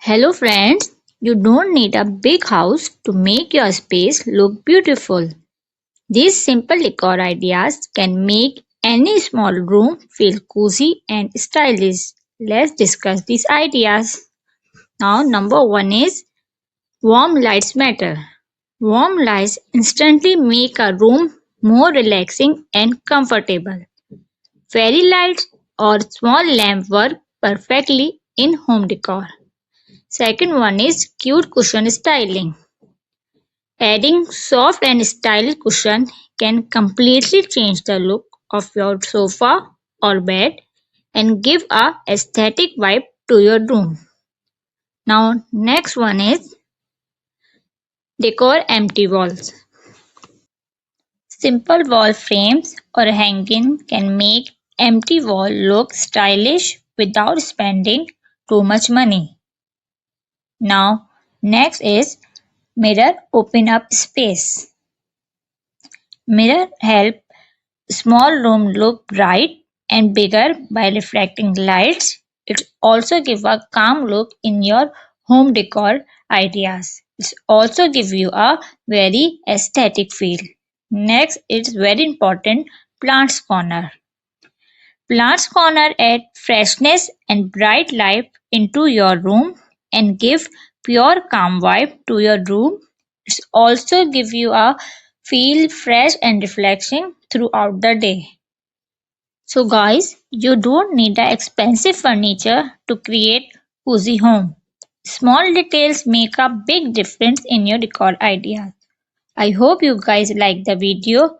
Hello friends, you don't need a big house to make your space look beautiful. These simple decor ideas can make any small room feel cozy and stylish. Let's discuss these ideas. Now, number one is warm lights matter. Warm lights instantly make a room more relaxing and comfortable. Fairy lights or small lamp work perfectly in home decor. Second one is cute cushion styling. Adding soft and stylish cushion can completely change the look of your sofa or bed and give a aesthetic vibe to your room. Now next one is decor empty walls. Simple wall frames or hanging can make empty wall look stylish without spending too much money. Now next is mirror open up space. Mirror help small room look bright and bigger by reflecting lights. It also give a calm look in your home decor ideas. It also give you a very aesthetic feel. Next, it's very important plants corner. Plants corner add freshness and bright light into your room and give pure calm vibe to your room. It also give you a feel fresh and refreshing throughout the day. So guys, you don't need the expensive furniture to create cozy home. Small details make a big difference in your decor ideas. I hope you guys like the video.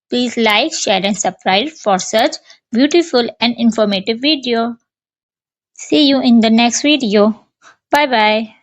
Please like, share and subscribe for such beautiful and informative video. See you in the next video. Bye bye.